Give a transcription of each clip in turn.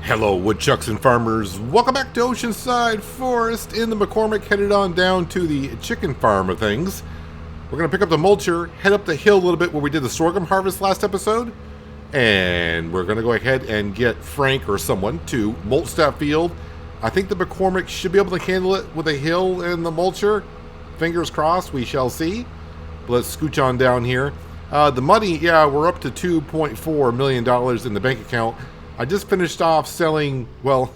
Hello, woodchucks and farmers. Welcome back to Oceanside Forest in the McCormick, headed on down to the chicken farm of things. We're going to pick up the mulcher, head up the hill a little bit where we did the sorghum harvest last episode, and we're going to go ahead and get Frank or someone to mulch that field. I think the McCormick should be able to handle it with a hill and the mulcher. Fingers crossed, we shall see. But let's scooch on down here. The money, yeah, we're up to $2.4 million in the bank account. I just finished off selling, well,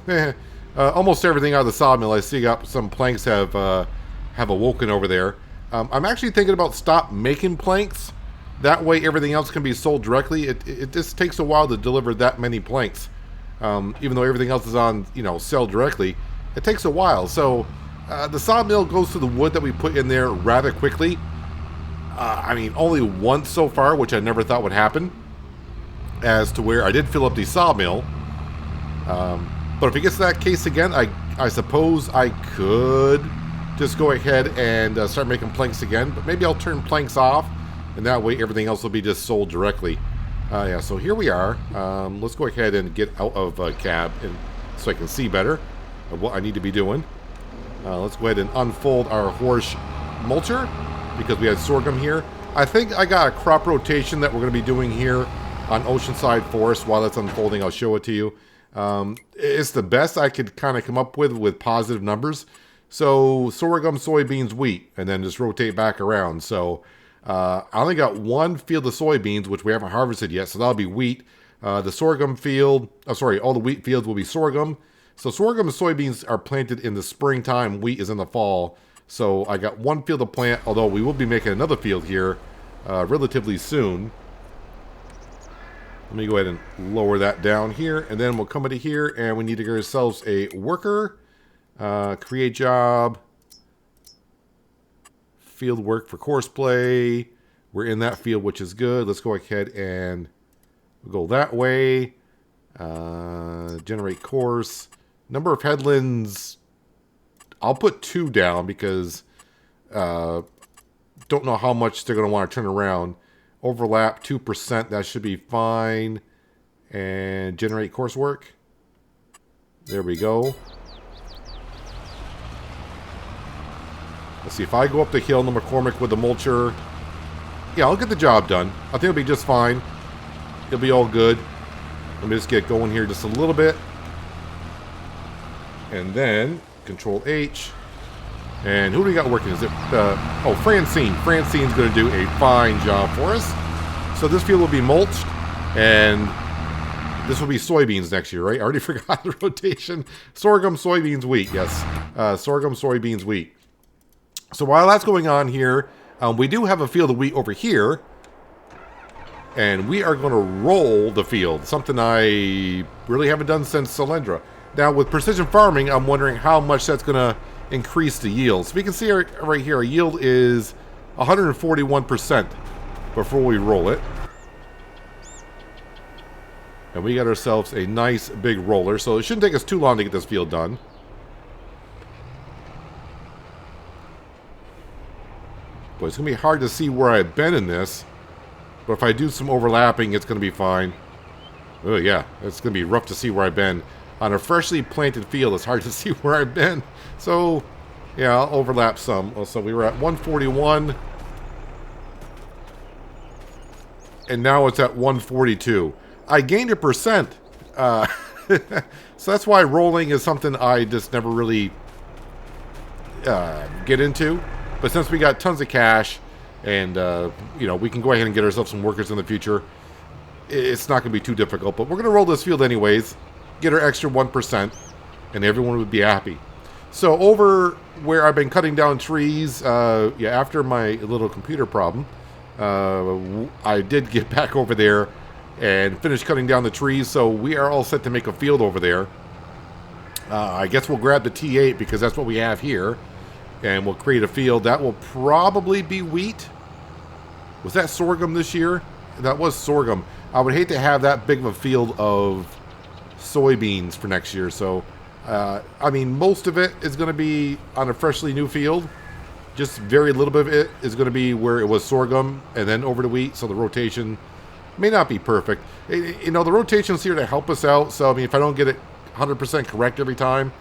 almost everything out of the sawmill. I see got some planks have awoken over there. I'm actually thinking about stop making planks. That way everything else can be sold directly. It just takes a while to deliver that many planks. Even though everything else is on, sell directly, it takes a while. So the sawmill goes through the wood that we put in there rather quickly. I mean, only once so far, which I never thought would happen. As to where I did fill up the sawmill. But if it gets to that case again, I suppose I could just go ahead and start making planks again. But maybe I'll turn planks off, and that way everything else will be just sold directly. Yeah, so here we are. Let's go ahead and get out of cab so I can see better of what I need to be doing. Let's go ahead and unfold our horse mulcher because we had sorghum here. I think I got a crop rotation that we're going to be doing here on Oceanside Forest. While that's unfolding, I'll show it to you. It's the best I could kind of come up with positive numbers. So sorghum, soybeans, wheat, and then just rotate back around. So I only got one field of soybeans, which we haven't harvested yet, so that'll be wheat. The sorghum field, all the wheat fields will be sorghum. So sorghum and soybeans are planted in the springtime, wheat is in the fall. So I got one field to plant, although we will be making another field here relatively soon. Let me go ahead and lower that down here, and then we'll come into here, and we need to get ourselves a worker. Create job. Field work for course play. We're in that field, which is good. Let's go ahead and go that way. Generate course. Number of headlands. I'll put 2 down because don't know how much they're going to want to turn around. Overlap 2%, that should be fine. And generate coursework. There we go. Let's see, if I go up the hill in the McCormick with the mulcher, yeah, I'll get the job done. I think it'll be just fine. It'll be all good. Let me just get going here just a little bit. And then, Control H. And who do we got working? Is it, Francine. Francine's going to do a fine job for us. So this field will be mulched, and this will be soybeans next year, right? I already forgot the rotation. Sorghum, soybeans, wheat. Yes, sorghum, soybeans, wheat. So while that's going on here, we do have a field of wheat over here, and we are going to roll the field, something I really haven't done since Solyndra. Now, with precision farming, I'm wondering how much that's going to increase the yield. So we can see right here, our yield is 141% before we roll it. And we got ourselves a nice big roller, so it shouldn't take us too long to get this field done. But it's going to be hard to see where I've been in this. But if I do some overlapping, it's going to be fine. Oh yeah, it's going to be rough to see where I've been. On a freshly planted field, it's hard to see where I've been. So, yeah, I'll overlap some. So we were at 141. And now it's at 142. I gained 1%. So that's why rolling is something I just never really get into. But since we got tons of cash and, we can go ahead and get ourselves some workers in the future, it's not going to be too difficult. But we're going to roll this field anyways. Get our extra 1%, and everyone would be happy. So over where I've been cutting down trees, after my little computer problem, I did get back over there and finish cutting down the trees. So we are all set to make a field over there. I guess we'll grab the T8 because that's what we have here, and we'll create a field. That will probably be wheat. Was that sorghum this year? That was sorghum. I would hate to have that big of a field of soybeans for next year. So most of it is going to be on a freshly new field. Just very little bit of it is going to be where it was sorghum and then over to wheat. So the rotation may not be perfect. The rotation's here to help us out. So, if I don't get it 100% correct every time.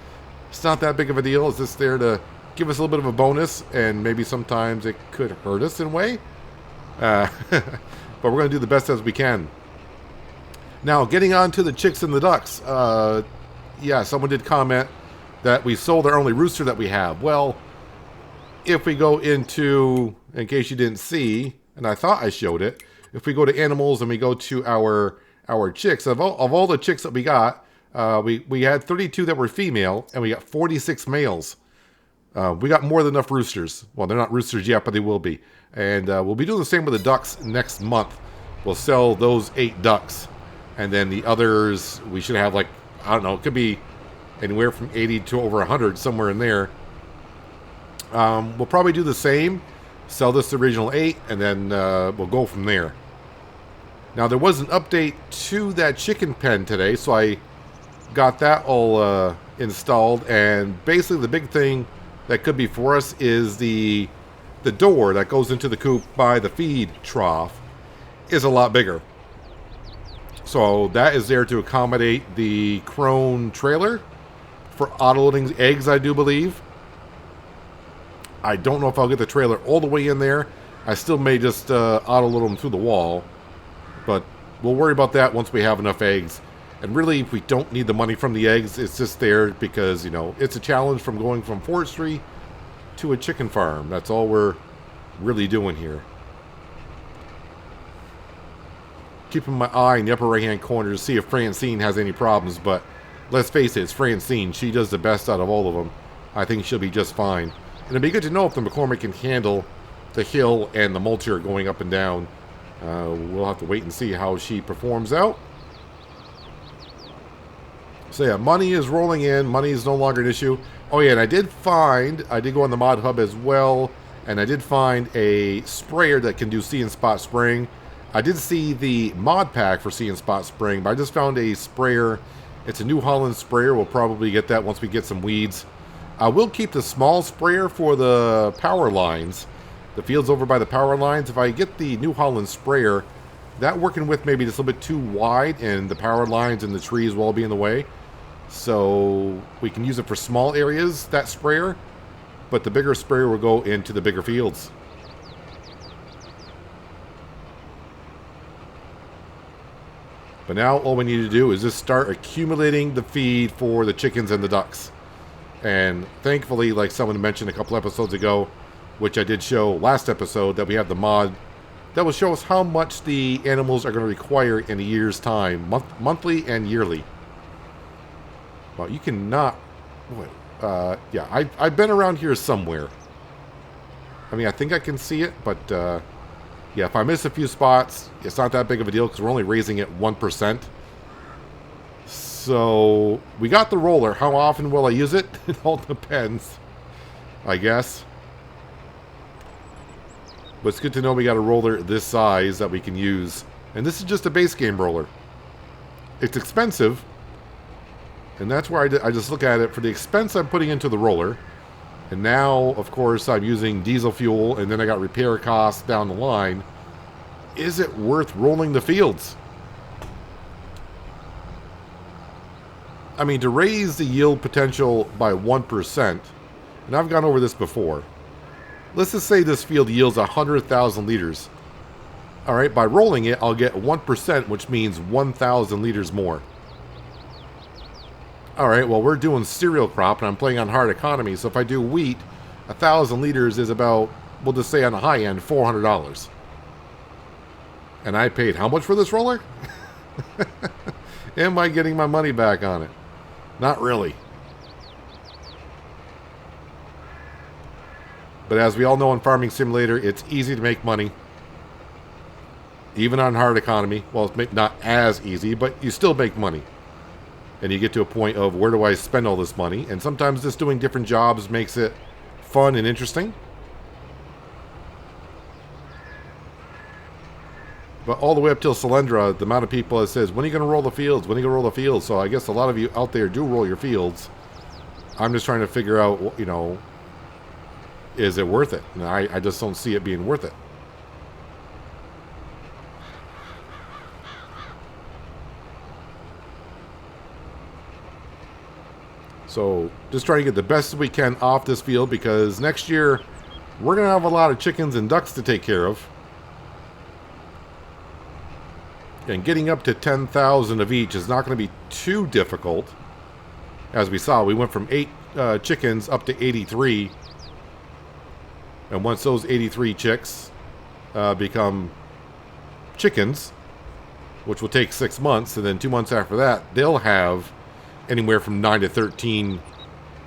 It's not that big of a deal. It's just there to give us a little bit of a bonus, and maybe sometimes it could hurt us in a way. But we're going to do the best as we can. Now, getting on to the chicks and the ducks. Yeah, someone did comment that we sold our only rooster that we have. Well, if we go into, in case you didn't see, and I thought I showed it, if we go to animals and we go to our chicks, of all the chicks that we got, we had 32 that were female, and we got 46 males. We got more than enough roosters. Well, they're not roosters yet, but they will be. And we'll be doing the same with the ducks next month. We'll sell those 8 ducks. And then the others, we should have like, I don't know, it could be anywhere from 80 to over 100, somewhere in there. We'll probably do the same. Sell this original 8, and then we'll go from there. Now, there was an update to that chicken pen today, so I got that all installed. And basically, the big thing that could be for us is the door that goes into the coop by the feed trough is a lot bigger. So that is there to accommodate the crone trailer for auto-loading eggs, I do believe. I don't know if I'll get the trailer all the way in there. I still may just auto-load them through the wall. But we'll worry about that once we have enough eggs. And really, we don't need the money from the eggs. It's just there because, you know, it's a challenge from going from forestry to a chicken farm. That's all we're really doing here. Keeping my eye in the upper right-hand corner to see if Francine has any problems. But let's face it, it's Francine. She does the best out of all of them. I think she'll be just fine. And it'd be good to know if the McCormick can handle the hill and the mulcher going up and down. We'll have to wait and see how she performs out. So yeah, money is rolling in. Money is no longer an issue. Oh yeah, and I did go on the mod hub as well, and I did find a sprayer that can do see and spot spraying. I did see the mod pack for see and spot spraying, but I just found a sprayer. It's a New Holland sprayer. We'll probably get that once we get some weeds. I will keep the small sprayer for the power lines. The fields over by the power lines. If I get the New Holland sprayer, that working with maybe just a little bit too wide, and the power lines and the trees will all be in the way. So we can use it for small areas, that sprayer, but the bigger sprayer will go into the bigger fields. But now all we need to do is just start accumulating the feed for the chickens and the ducks. And thankfully, like someone mentioned a couple episodes ago, which I did show last episode, that we have the mod that will show us how much the animals are going to require in a year's time, monthly and yearly. Well, you cannot... yeah, I've been around here somewhere. I mean, I think I can see it, but... yeah, if I miss a few spots, it's not that big of a deal because we're only raising it 1%. So, we got the roller. How often will I use it? It all depends, I guess. But it's good to know we got a roller this size that we can use. And this is just a base game roller. It's expensive. And that's where I just look at it for the expense I'm putting into the roller. And now, of course, I'm using diesel fuel, and then I got repair costs down the line. Is it worth rolling the fields? I mean, to raise the yield potential by 1%, and I've gone over this before. Let's just say this field yields 100,000 liters. All right, by rolling it, I'll get 1%, which means 1,000 liters more. All right, well, we're doing cereal crop, and I'm playing on hard economy, so if I do wheat, 1,000 liters is about, we'll just say on the high end, $400. And I paid how much for this roller? Am I getting my money back on it? Not really. But as we all know in Farming Simulator, it's easy to make money. Even on hard economy. Well, it's not as easy, but you still make money. And you get to a point of, where do I spend all this money? And sometimes just doing different jobs makes it fun and interesting. But all the way up till Solyndra, the amount of people that says, when are you going to roll the fields? When are you going to roll the fields? So I guess a lot of you out there do roll your fields. I'm just trying to figure out, you know, is it worth it? And I just don't see it being worth it. So just trying to get the best we can off this field, because next year we're going to have a lot of chickens and ducks to take care of. And getting up to 10,000 of each is not going to be too difficult. As we saw, we went from 8 chickens up to 83. And once those 83 chicks become chickens, which will take 6 months, and then 2 months after that, they'll have anywhere from 9 to 13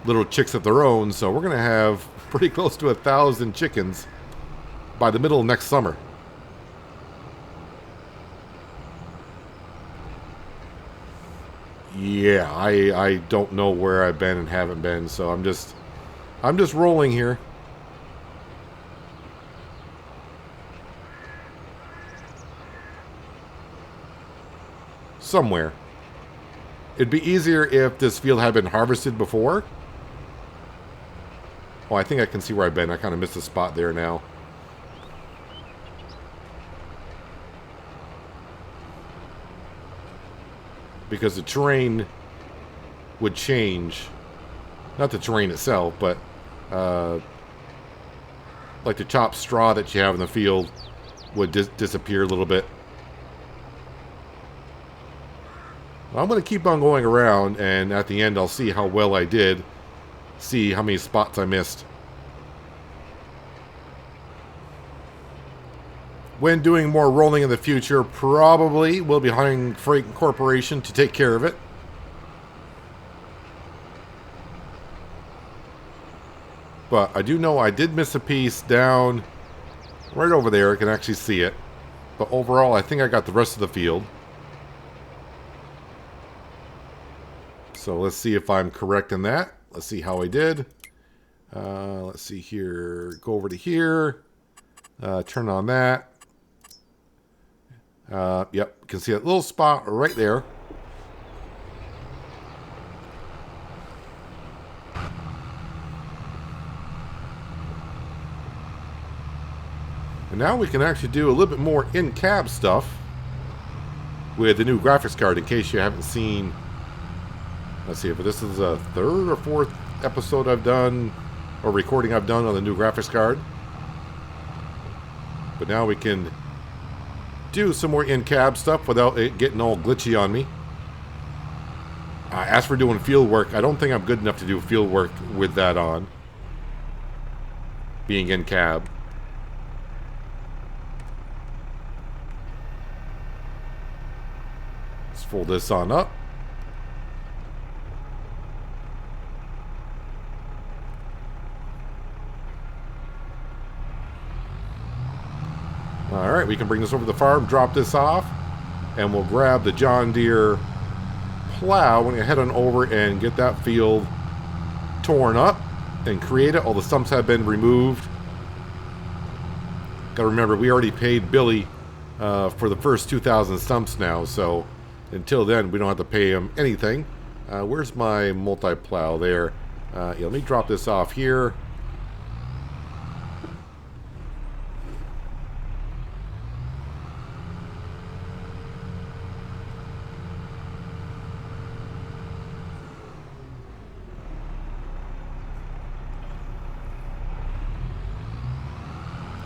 little chicks of their own. So we're going to have pretty close to 1,000 chickens by the middle of next summer. Yeah, I don't know where I've been and haven't been, so I'm just rolling here. Somewhere. It'd be easier if this field had been harvested before. Oh, I think I can see where I've been. I kind of missed a spot there now. Because the terrain would change. Not the terrain itself, but like the chopped straw that you have in the field would disappear a little bit. I'm going to keep on going around, and at the end I'll see how well I did. See how many spots I missed. When doing more rolling in the future, probably we'll be hiring Freight Corporation to take care of it. But I do know I did miss a piece down right over there. I can actually see it. But overall, I think I got the rest of the field. So let's see if I'm correct in that. Let's see how I did. Let's see here. Go over to here. Turn on that. Yep, you can see that little spot right there. And now we can actually do a little bit more in-cab stuff with the new graphics card, in case you haven't seen. Let's see if this is a 3rd or 4th episode I've done, or recording I've done on the new graphics card. But now we can do some more in-cab stuff without it getting all glitchy on me. As for doing field work, I don't think I'm good enough to do field work with that on. Being in-cab. Let's fold this on up. Alright, we can bring this over to the farm, drop this off, and we'll grab the John Deere plow and head on over and get that field torn up and create it. All the stumps have been removed. Gotta remember, we already paid Billy for the first 2,000 stumps now, so until then, we don't have to pay him anything. Where's my multi-plow there? Yeah, let me drop this off here.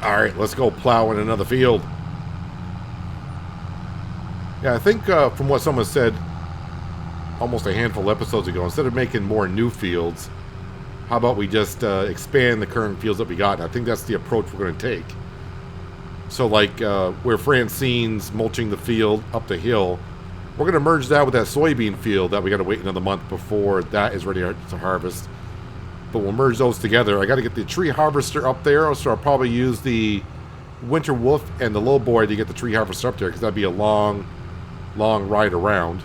Alright, let's go plow in another field. Yeah, I think from what someone said almost a handful of episodes ago, instead of making more new fields, how about we just expand the current fields that we got? And I think that's the approach we're going to take. So like where Francine's mulching the field up the hill, we're going to merge that with that soybean field that we got to wait another month before that is ready to harvest. But we'll merge those together. I got to get the tree harvester up there, so I'll probably use the Winter Wolf and the low boy to get the tree harvester up there, because that'd be a long ride around.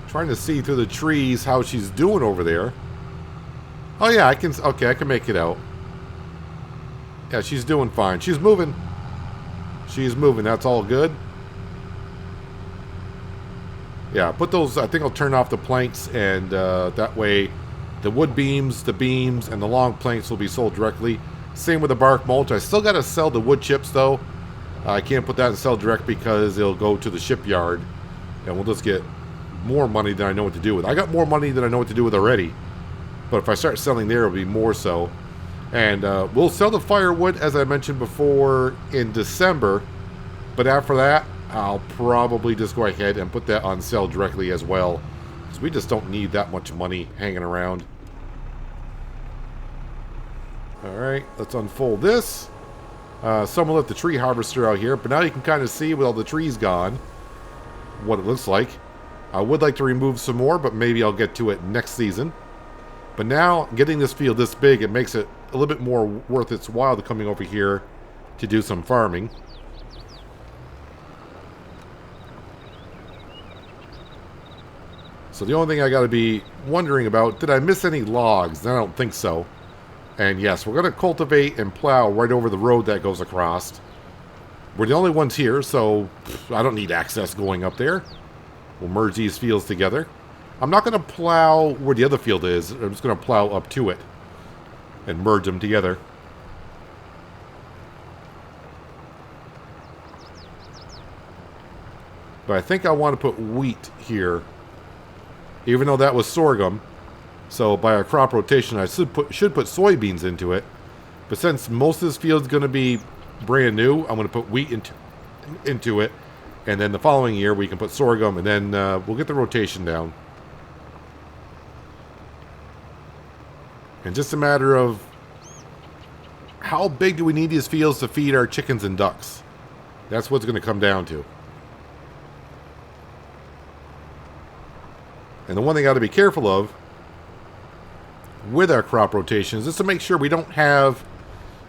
Trying to see through the trees how she's doing over there. Oh yeah, I can make it out. Yeah, she's doing fine. She's moving. She's moving. That's all good. Yeah, put those, I think I'll turn off the planks, and that way the wood beams, the beams, and the long planks will be sold directly. Same with the bark mulch. I still got to sell the wood chips, though. I can't put that in sell direct because it'll go to the shipyard, and we'll just get more money than I know what to do with. I got more money than I know what to do with already. But if I start selling there, it'll be more so. And we'll sell the firewood, as I mentioned before, in December. But after that, I'll probably just go ahead and put that on sale directly as well. Because we just don't need that much money hanging around. Alright, let's unfold this. Someone left the tree harvester out here. But now you can kind of see with all the trees gone what it looks like. I would like to remove some more, but maybe I'll get to it next season. But now, getting this field this big, it makes it a little bit more worth its while to coming over here to do some farming. So the only thing I got to be wondering about, did I miss any logs? I don't think so. And yes, we're going to cultivate and plow right over the road that goes across. We're the only ones here, so I don't need access going up there. We'll merge these fields together. I'm not going to plow where the other field is. I'm just going to plow up to it and merge them together. But I think I want to put wheat here, even though that was sorghum. So by a crop rotation, I should put soybeans into it. But since most of this field is going to be brand new, I'm going to put wheat into it. And then the following year, we can put sorghum, and then we'll get the rotation down. And just a matter of how big do we need these fields to feed our chickens and ducks? That's what's going to come down to. And the one thing I got to be careful of with our crop rotations is to make sure we don't have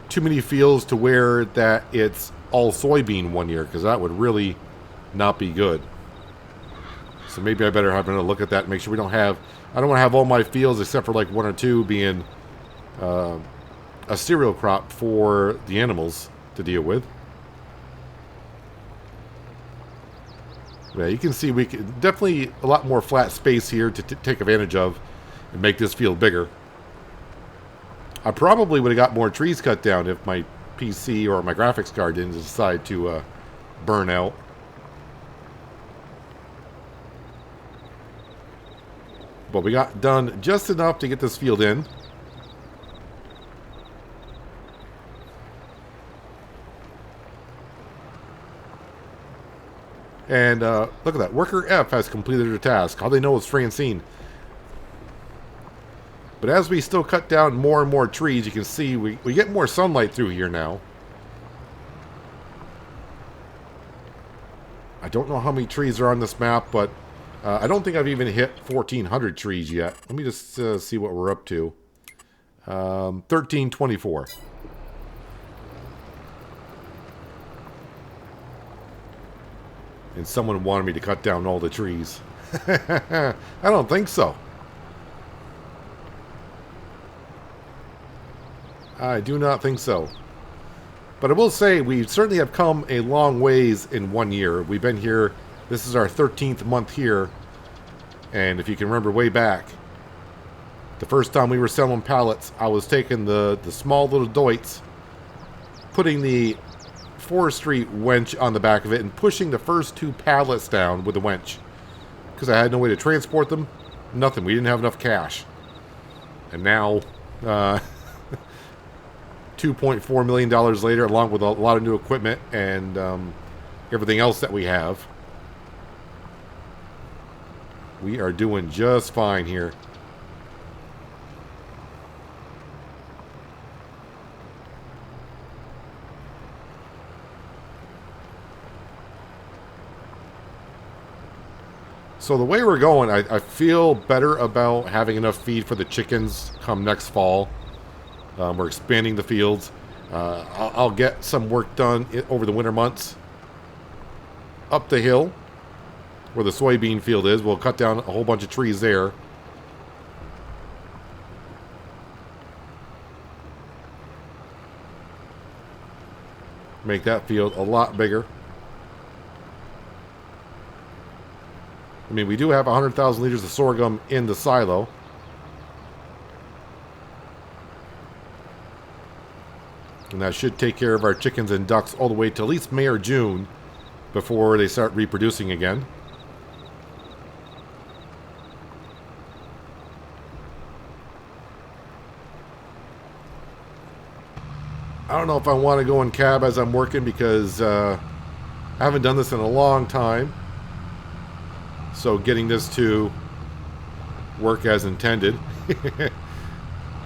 too many fields to where that it's all soybean one year, because that would really not be good. So maybe I better have another look at that and make sure we don't have... I don't want to have all my fields except for like one or two being a cereal crop for the animals to deal with. Yeah, you can see we can definitely a lot more flat space here to take advantage of and make this field bigger. I probably would have got more trees cut down if my PC or my graphics card didn't decide to burn out. But we got done just enough to get this field in. And look at that. Worker F has completed her task. All they know is Francine. But as we still cut down more and more trees, you can see we get more sunlight through here now. I don't know how many trees are on this map, but I don't think I've even hit 1,400 trees yet. Let me just see what we're up to. 1,324. And someone wanted me to cut down all the trees. I don't think so. I do not think so. But I will say we certainly have come a long ways in 1 year. We've been here, this is our 13th month here. And if you can remember way back, the first time we were selling pallets, I was taking the small little doits, putting the Forestry winch on the back of it and pushing the first 2 pallets down with the winch. Because I had no way to transport them. Nothing. We didn't have enough cash. And now, $2.4 million later, along with a lot of new equipment and everything else that we have, we are doing just fine here. So the way we're going, I feel better about having enough feed for the chickens come next fall. We're expanding the fields. I'll get some work done over the winter months. Up the hill, where the soybean field is, we'll cut down a whole bunch of trees there. Make that field a lot bigger. I mean, we do have 100,000 liters of sorghum in the silo. And that should take care of our chickens and ducks all the way to at least May or June before they start reproducing again. know if I want to go in cab as I'm working because I haven't done this in a long time. So getting this to work as intended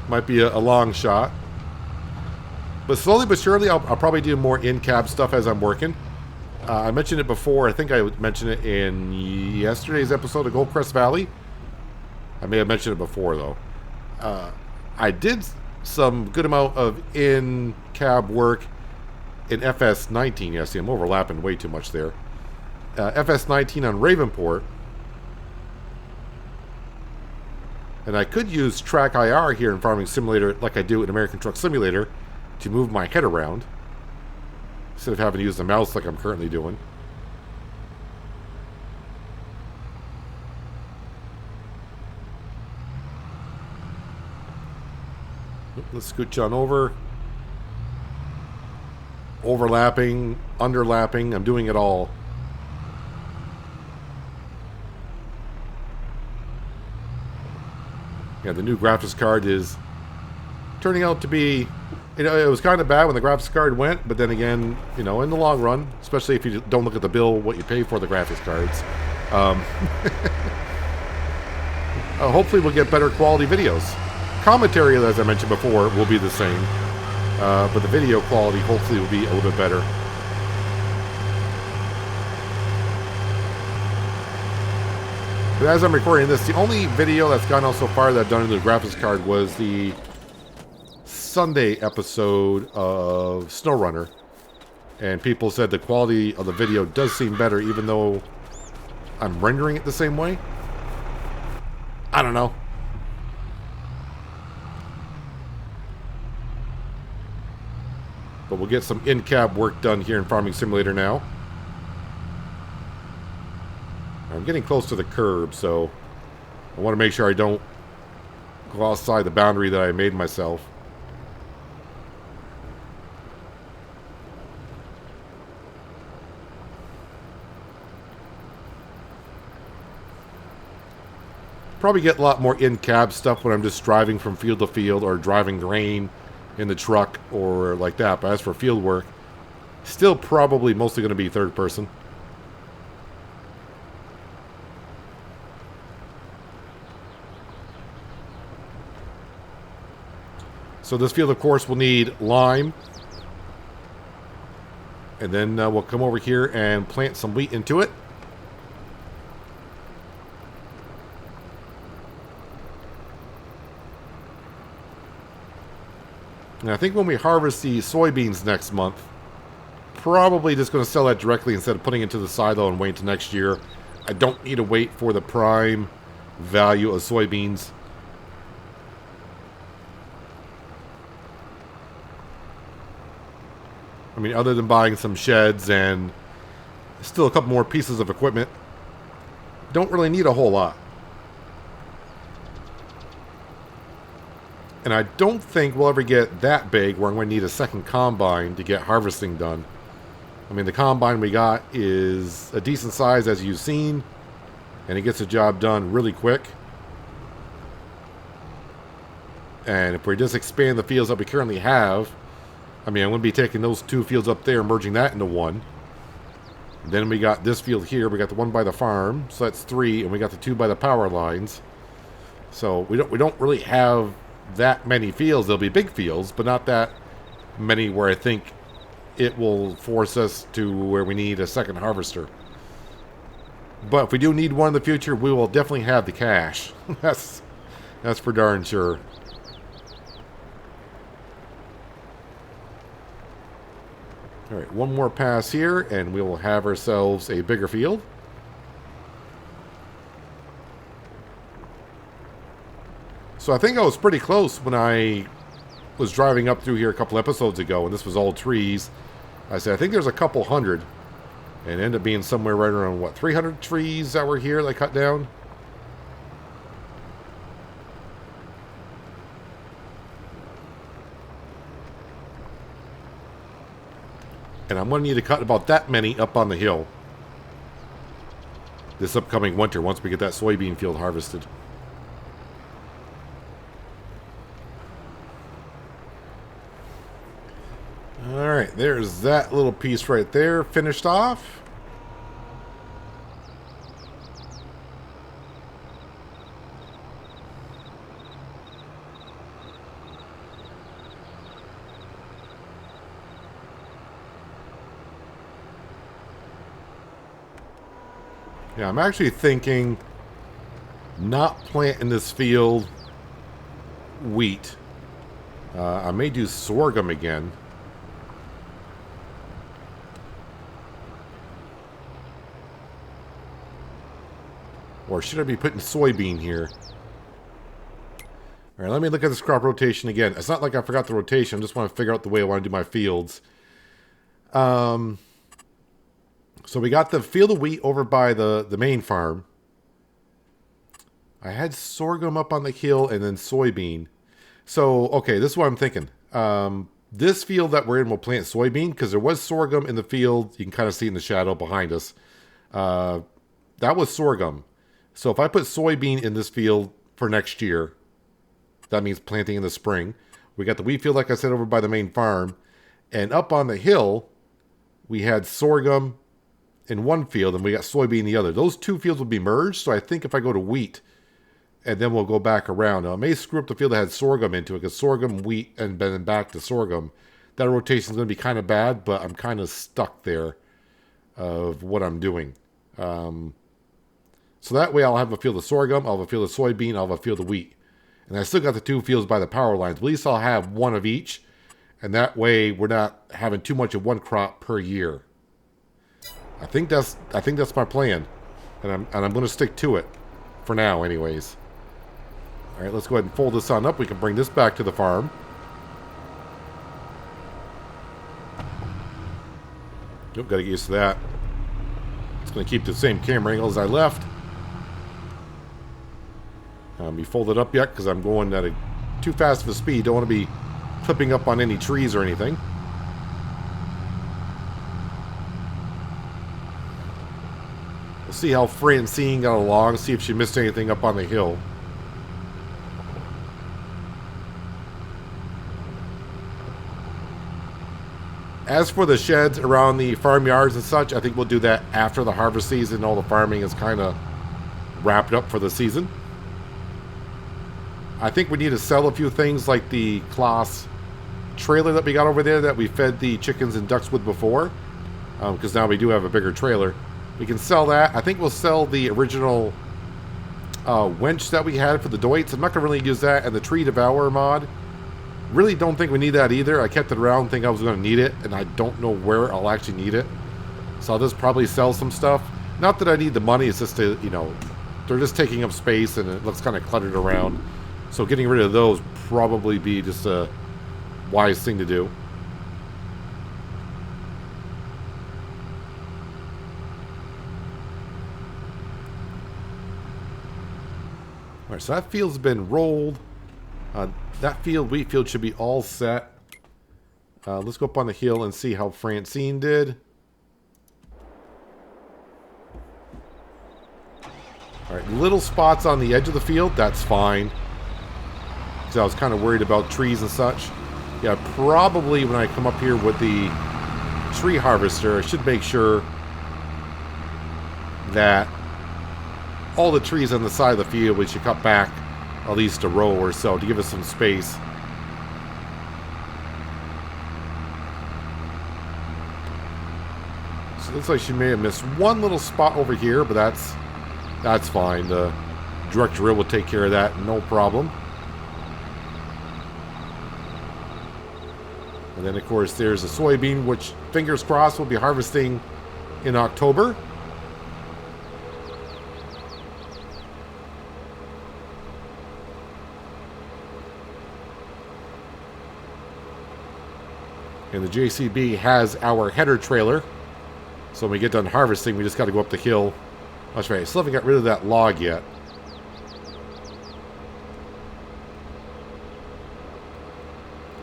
might be a long shot. But slowly but surely, I'll probably do more in-cab stuff as I'm working. I mentioned it before. I think I mentioned it in yesterday's episode of Goldcrest Valley. I may have mentioned it before, though. I did some good amount of in-cab work in FS19. Yeah, see, I'm overlapping way too much there. FS19 on Ravenport. And I could use Track IR here in Farming Simulator like I do in American Truck Simulator to move my head around instead of having to use the mouse like I'm currently doing. Let's scooch on over. Overlapping, underlapping, I'm doing it all. Yeah, the new graphics card is turning out to be, you know, it was kind of bad when the graphics card went, but then again, you know, in the long run, especially if you don't look at the bill, what you pay for the graphics cards, hopefully we'll get better quality videos. Commentary, as I mentioned before, will be the same, but the video quality hopefully will be a little bit better. But as I'm recording this, the only video that's gone out so far that I've done in the graphics card was the Sunday episode of SnowRunner. And people said the quality of the video does seem better, even though I'm rendering it the same way. I don't know. But we'll get some in-cab work done here in Farming Simulator now. I'm getting close to the curb, so I want to make sure I don't go outside the boundary that I made myself. Probably get a lot more in-cab stuff when I'm just driving from field to field or driving grain in the truck or like that. But as for field work, still probably mostly going to be third person. So this field, of course, will need lime. And then we'll come over here and plant some wheat into it. And I think when we harvest the soybeans next month, probably just going to sell that directly instead of putting it into the silo and wait until next year. I don't need to wait for the prime value of soybeans. I mean, other than buying some sheds and still a couple more pieces of equipment, don't really need a whole lot. And I don't think we'll ever get that big where I'm going to need a second combine to get harvesting done. I mean, the combine we got is a decent size, as you've seen, and it gets the job done really quick. And if we just expand the fields that we currently have, I mean, I'm going to be taking those two fields up there and merging that into one. And then we got this field here. We got the one by the farm, so that's 3, and we got the 2 by the power lines. So we don't really have that many fields. There'll be big fields, but not that many where I think it will force us to where we need a second harvester. But if we do need one in the future, we will definitely have the cash. That's for darn sure. Alright, one more pass here, and we will have ourselves a bigger field. So I think I was pretty close when I was driving up through here a couple episodes ago, and this was all trees. I said, I think there's a couple hundred. And it ended up being somewhere right around, what, 300 trees that were here that I cut down? And I'm going to need to cut about that many up on the hill this upcoming winter once we get that soybean field harvested. Alright, there's that little piece right there, finished off. Yeah, I'm actually thinking not plant in this field wheat. I may do sorghum again. Or should I be putting soybean here? Alright, let me look at this crop rotation again. It's not like I forgot the rotation. I just want to figure out the way I want to do my fields. So we got the field of wheat over by the main farm. I had sorghum up on the hill and then soybean. So, okay, this is what I'm thinking. This field that we're in will plant soybean because there was sorghum in the field. You can kind of see in the shadow behind us. That was sorghum. So if I put soybean in this field for next year, that means planting in the spring. We got the wheat field, like I said, over by the main farm. And up on the hill, we had sorghum in one field and we got soybean in the other. Those two fields will be merged. So I think if I go to wheat, and then we'll go back around. Now, I may screw up the field that had sorghum into it, because sorghum, wheat, and then back to sorghum. That rotation is going to be kind of bad, but I'm kind of stuck there of what I'm doing. So that way I'll have a field of sorghum, I'll have a field of soybean, I'll have a field of wheat. And I still got the two fields by the power lines. At least I'll have one of each. And that way we're not having too much of one crop per year. I think that's my plan. And I'm going to stick to it. For now, anyways. Alright, let's go ahead and fold this on up. We can bring this back to the farm. Nope, gotta get used to that. It's gonna keep the same camera angle as I left. Be folded up yet because I'm going at a too fast of a speed. Don't want to be clipping up on any trees or anything. We'll see how Francine got along, see if she missed anything up on the hill. As for the sheds around the farmyards and such, I think we'll do that after the harvest season. All the farming is kind of wrapped up for the season. I think we need to sell a few things like the Klaas trailer that we got over there that we fed the chickens and ducks with before. Because now we do have a bigger trailer. We can sell that. I think we'll sell the original winch that we had for the Deutz. I'm not going to really use that. And the Tree Devourer mod. Really don't think we need that either. I kept it around, think I was going to need it, and I don't know where I'll actually need it. So I'll just probably sell some stuff. Not that I need the money, it's just to, you know, they're just taking up space and it looks kind of cluttered around. So getting rid of those probably be just a wise thing to do. Alright, so that field's been rolled. That field, wheat field, should be all set. Let's go up on the hill and see how Francine did. Alright, little spots on the edge of the field, that's fine. Because I was kind of worried about trees and such. Yeah, probably when I come up here with the tree harvester, I should make sure that all the trees on the side of the field, we should cut back at least a row or so to give us some space. So it looks like she may have missed one little spot over here, but that's fine. The direct drill will take care of that, no problem. And then of course there's a soybean, which fingers crossed we'll be harvesting in October. And the JCB has our header trailer. So when we get done harvesting, we just got to go up the hill. That's right, I still haven't got rid of that log yet.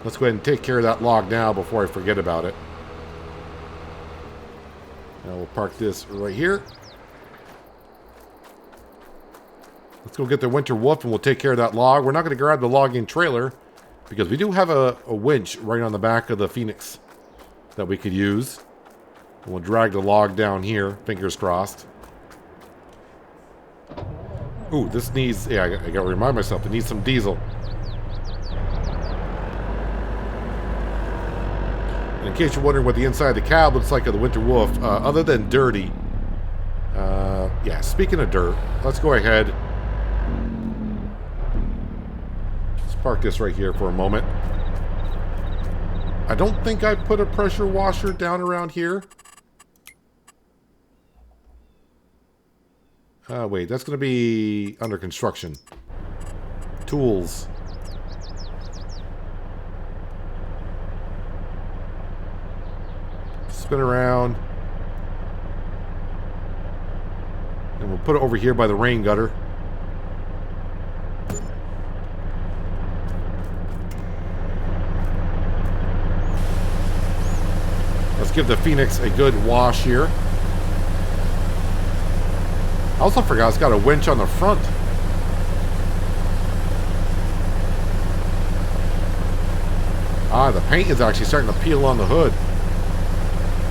Let's go ahead and take care of that log now before I forget about it. Now we'll park this right here. Let's go get the winter wolf and we'll take care of that log. We're not going to grab the logging trailer because we do have a winch right on the back of the Phoenix that we could use. We'll drag the log down here, fingers crossed. Ooh, this needs... Yeah, I gotta remind myself, it needs some diesel. And in case you're wondering what the inside of the cab looks like of the Winter Wolf, other than dirty... yeah, speaking of dirt, let's go ahead. Let's park this right here for a moment. I don't think I put a pressure washer down around here. Wait, that's going to be under construction. Tools. Spin around. And we'll put it over here by the rain gutter. Let's give the Phoenix a good wash here. I also forgot it's got a winch on the front. Ah, the paint is actually starting to peel on the hood.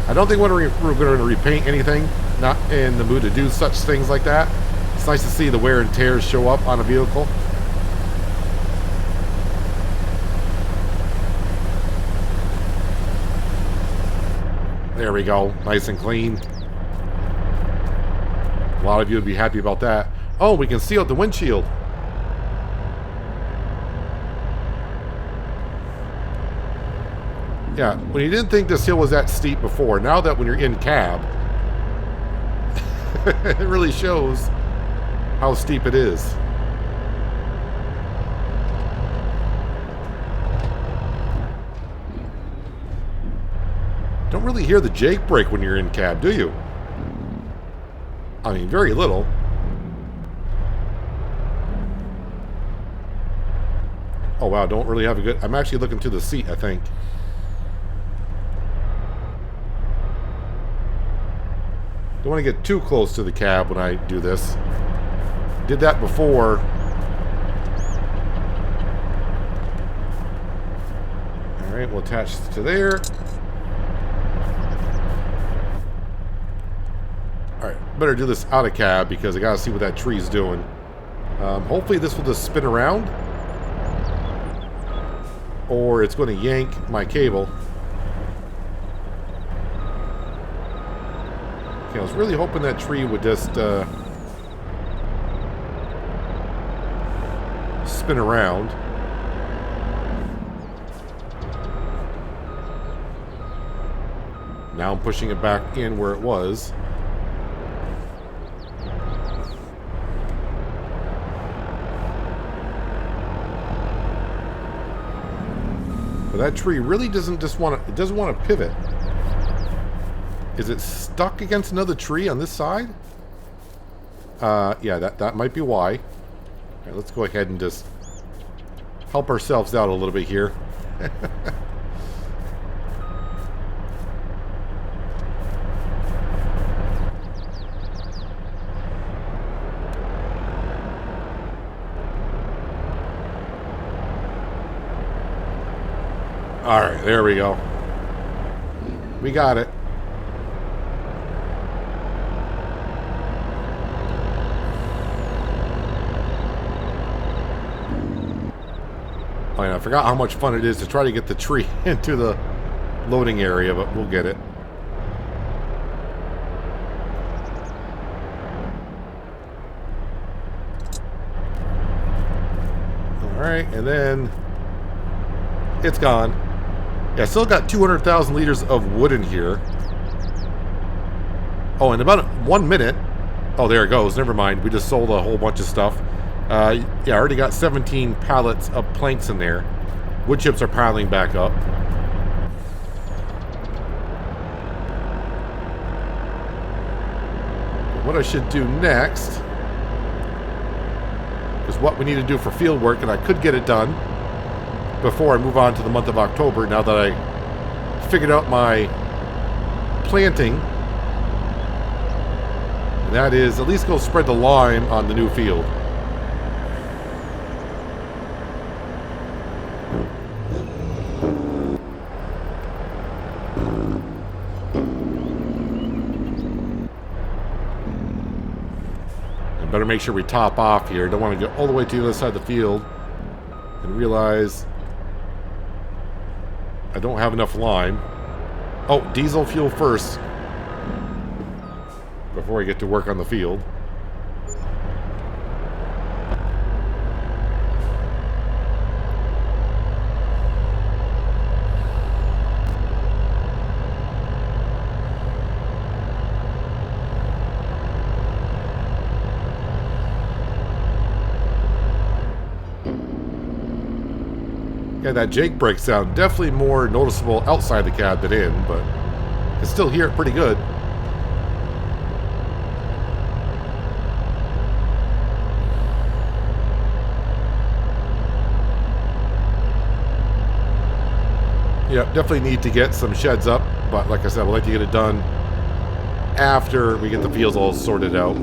I don't think we're going to repaint anything. Not in the mood to do such things like that. It's nice to see the wear and tears show up on a vehicle. There we go. Nice and clean. A lot of you would be happy about that. Oh, we can seal the windshield. Yeah, when you didn't think this hill was that steep before, now that when you're in cab, it really shows how steep it is. Don't really hear the Jake brake when you're in cab, do you? I mean, very little. Oh wow, don't really have a good... I'm actually looking to the seat, I think. Don't want to get too close to the cab when I do this. Did that before. Alright, we'll attach this to there. Alright, better do this out of cab because I gotta see what that tree's doing. Hopefully this will just spin around. Or it's going to yank my cable. Okay, I was really hoping that tree would just spin around. Now I'm pushing it back in where it was. But that tree really doesn't just want to, it doesn't want to pivot. Is it stuck against another tree on this side? Yeah, that might be why. All right, let's go ahead and just help ourselves out a little bit here. All right, there we go. We got it. Oh, yeah, I forgot how much fun it is to try to get the tree into the loading area, but we'll get it. Alright, and then it's gone. Yeah, I still got 200,000 liters of wood in here. Oh, in about 1 minute... Oh, there it goes. Never mind. We just sold a whole bunch of stuff. Yeah, I already got 17 pallets of planks in there. Wood chips are piling back up. What I should do next is what we need to do for field work, and I could get it done before I move on to the month of October, now that I figured out my planting. And that is at least go spread the lime on the new field. Better make sure we top off here. Don't want to get all the way to the other side of the field and realize I don't have enough lime. Oh, diesel fuel first before I get to work on the field. Yeah, that Jake brake sound definitely more noticeable outside the cab than in, but I can still hear it pretty good. Yeah, definitely need to get some sheds up, but like I said, I'd like to get it done after we get the fields all sorted out.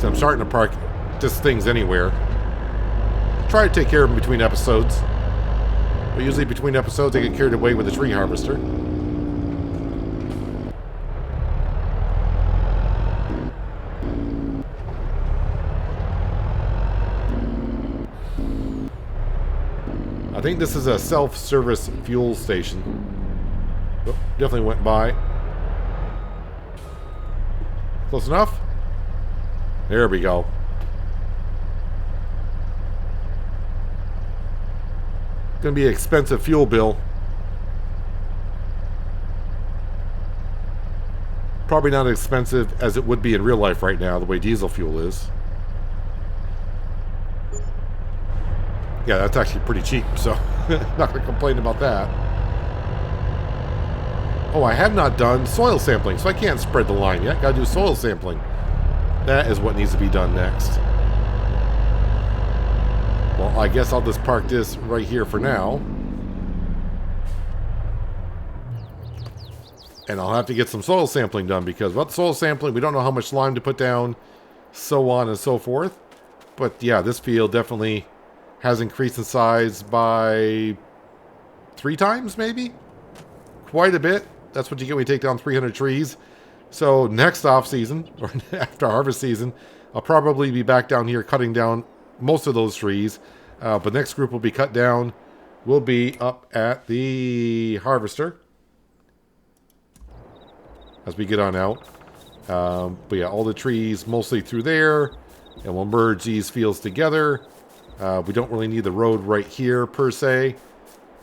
So I'm starting to park just things anywhere. Try to take care of them between episodes. But usually between episodes I get carried away with the tree harvester. I think this is a self-service fuel station. Oh, definitely went by. Close enough? There we go. Going to be an expensive fuel bill. Probably not as expensive as it would be in real life right now, the way diesel fuel is. Yeah, that's actually pretty cheap, so not going to complain about that. Oh, I have not done soil sampling, so I can't spread the line yet. Got to do soil sampling. That is what needs to be done next. Well, I guess I'll just park this right here for now. And I'll have to get some soil sampling done because without soil sampling, we don't know how much lime to put down, so on and so forth. But yeah, this field definitely has increased in size by 3 times, maybe? Quite a bit. That's what you get when you take down 300 trees. So next off season, or after harvest season, I'll probably be back down here cutting down most of those trees, but the next group will be cut down. We'll be up at the harvester as we get on out. But yeah, all the trees mostly through there, and we'll merge these fields together. We don't really need the road right here per se,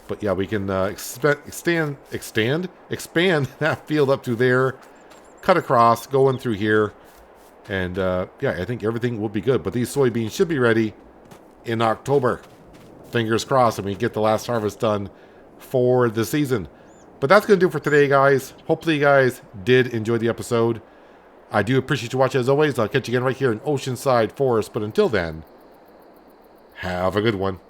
but yeah, we can expand that field up to there, cut across, go in through here. And, yeah, I think everything will be good. But these soybeans should be ready in October. Fingers crossed, and we get the last harvest done for the season. But that's going to do it for today, guys. Hopefully you guys did enjoy the episode. I do appreciate you watching as always. I'll catch you again right here in Oceanside Forest. But until then, have a good one.